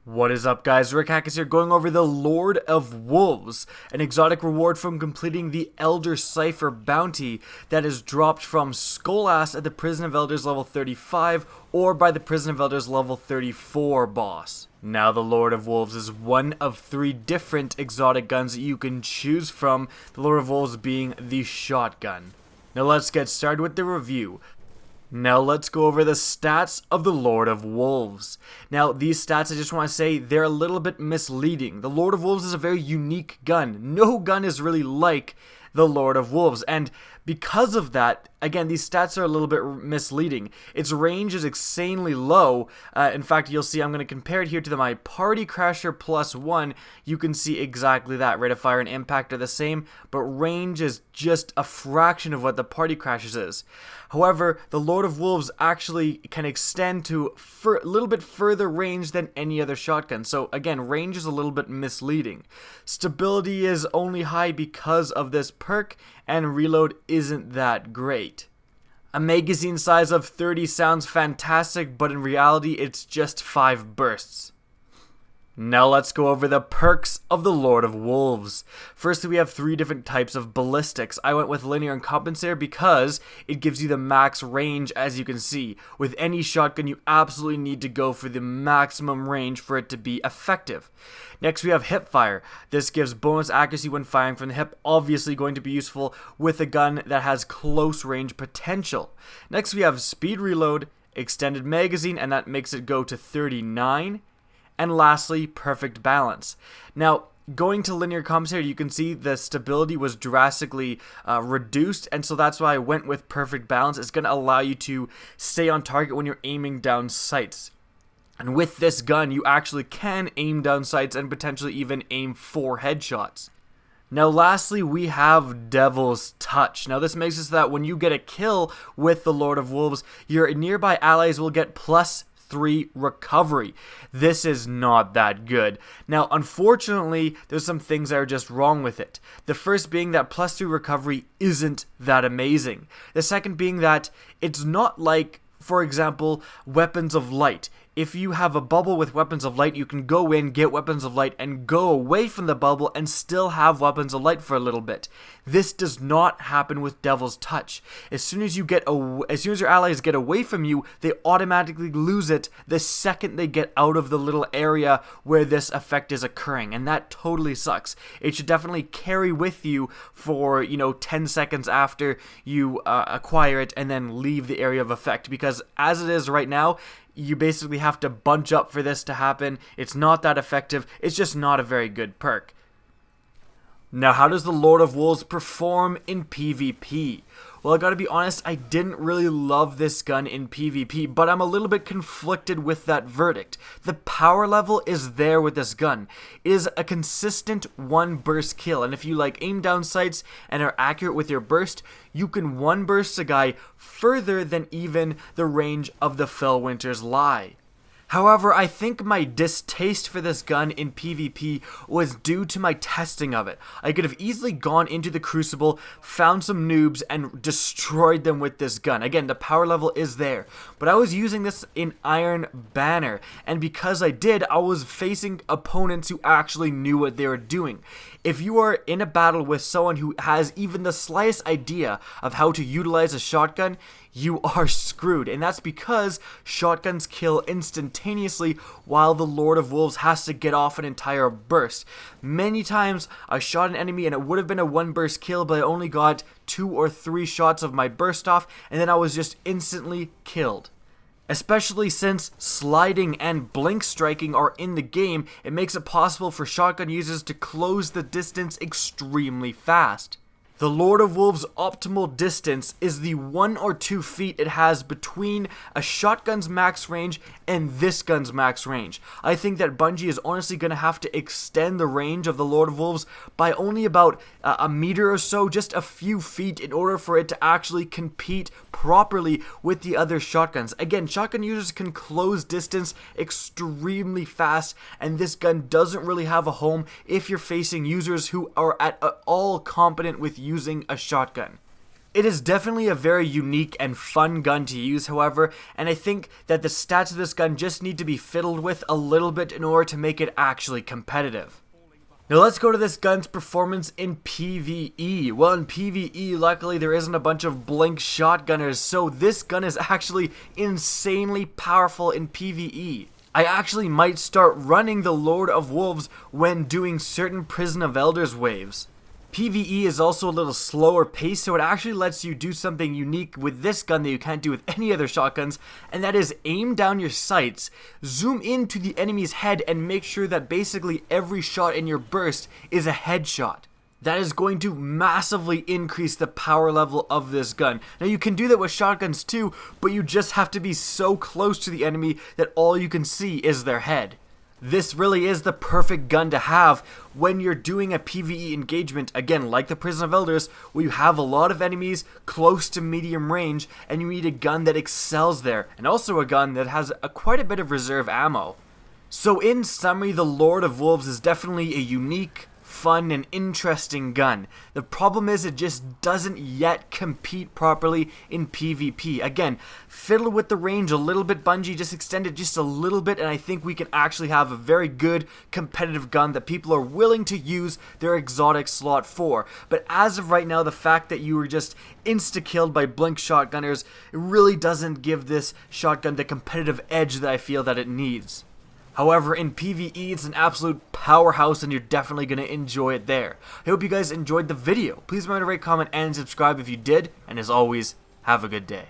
What is up, guys? Rick Hack is here going over the Lord of Wolves, an exotic reward from completing the Elder Cipher bounty that is dropped from Skolass at the Prison of Elders level 35 or by the Prison of Elders level 34 boss. Now, the Lord of Wolves is one of 3 different exotic guns that you can choose from, the Lord of Wolves being the shotgun. Now let's get started with the review. Now let's go over the stats of the Lord of Wolves. Now these stats, I just want to say, they're a little bit misleading. The Lord of Wolves is a very unique gun. No gun is really like the Lord of Wolves, and because of that, again, these stats are a little bit misleading. Its range is insanely low. In fact, you'll see I'm going to compare it here to my Party Crasher +1. You can see exactly that. Rate of fire and impact are the same, but range is just a fraction of what the Party Crashers is. However, the Lord of Wolves actually can extend to a little bit further range than any other shotgun. So again, range is a little bit misleading. Stability is only high because of this perk, and reload isn't that great. A magazine size of 30 sounds fantastic, but in reality it's just 5 bursts. Now let's go over the perks of the Lord of Wolves. Firstly, we have 3 different types of ballistics. I went with linear and compensator because it gives you the max range, as you can see. With any shotgun, you absolutely need to go for the maximum range for it to be effective. Next, we have Hipfire. This gives bonus accuracy when firing from the hip, obviously going to be useful with a gun that has close range potential. Next, we have speed reload, extended magazine, and that makes it go to 39. And lastly, perfect balance. Now, going to linear compensator, you can see the stability was drastically reduced, and so that's why I went with perfect balance. It's going to allow you to stay on target when you're aiming down sights. And with this gun, you actually can aim down sights and potentially even aim 4 headshots. Now lastly, we have Devil's Touch. Now this makes it so that when you get a kill with the Lord of Wolves, your nearby allies will get +3 recovery. This is not that good. Now, unfortunately, there's some things that are just wrong with it. The first being that +3 recovery isn't that amazing. The second being that it's not like, for example, Weapons of Light. If you have a bubble with Weapons of Light, you can go in, get Weapons of Light, and go away from the bubble and still have Weapons of Light for a little bit. This does not happen with Devil's Touch. As soon as your allies get away from you, they automatically lose it the second they get out of the little area where this effect is occurring, and that totally sucks. It should definitely carry with you for, 10 seconds after you acquire it and then leave the area of effect, because as it is right now, you basically have to bunch up for this to happen. It's not that effective. It's just not a very good perk. Now, how does the Lord of Wolves perform in PvP? Well, I gotta be honest, I didn't really love this gun in PvP, but I'm a little bit conflicted with that verdict. The power level is there with this gun. It is a consistent 1 burst kill, and if you aim down sights and are accurate with your burst, you can 1 burst a guy further than even the range of the Fellwinter's Lie. However, I think my distaste for this gun in PvP was due to my testing of it. I could have easily gone into the Crucible, found some noobs, and destroyed them with this gun. Again, the power level is there, but I was using this in Iron Banner, and because I did, I was facing opponents who actually knew what they were doing. If you are in a battle with someone who has even the slightest idea of how to utilize a shotgun, you are screwed, and that's because shotguns kill instantaneously while the Lord of Wolves has to get off an entire burst. Many times I shot an enemy and it would have been a 1 burst kill, but I only got 2 or 3 shots of my burst off, and then I was just instantly killed. Especially since sliding and blink striking are in the game, it makes it possible for shotgun users to close the distance extremely fast. The Lord of Wolves' optimal distance is the 1 or 2 feet it has between a shotgun's max range and this gun's max range. I think that Bungie is honestly going to have to extend the range of the Lord of Wolves by only about a meter or so, just a few feet, in order for it to actually compete properly with the other shotguns. Again, shotgun users can close distance extremely fast, and this gun doesn't really have a home if you're facing users who are at all competent with using a shotgun. It is definitely a very unique and fun gun to use, however, and I think that the stats of this gun just need to be fiddled with a little bit in order to make it actually competitive. Now let's go to this gun's performance in PvE. Well, in PvE, luckily there isn't a bunch of blink shotgunners, so this gun is actually insanely powerful in PvE. I actually might start running the Lord of Wolves when doing certain Prison of Elders waves. PvE is also a little slower paced, so it actually lets you do something unique with this gun that you can't do with any other shotguns, and that is aim down your sights, zoom into the enemy's head, and make sure that basically every shot in your burst is a headshot. That is going to massively increase the power level of this gun. Now you can do that with shotguns too, but you just have to be so close to the enemy that all you can see is their head. This really is the perfect gun to have when you're doing a PvE engagement, again like the Prison of Elders, where you have a lot of enemies close to medium range and you need a gun that excels there, and also a gun that has quite a bit of reserve ammo. So in summary, the Lord of Wolves is definitely a unique, fun, and interesting gun. The problem is it just doesn't yet compete properly in PvP. Again, fiddle with the range a little bit, Bungie, just extend it just a little bit, and I think we can actually have a very good competitive gun that people are willing to use their exotic slot for. But as of right now, the fact that you were just insta-killed by blink shotgunners, it really doesn't give this shotgun the competitive edge that I feel that it needs. However, in PvE, it's an absolute powerhouse and you're definitely going to enjoy it there. I hope you guys enjoyed the video. Please remember to rate, comment, and subscribe if you did. And as always, have a good day.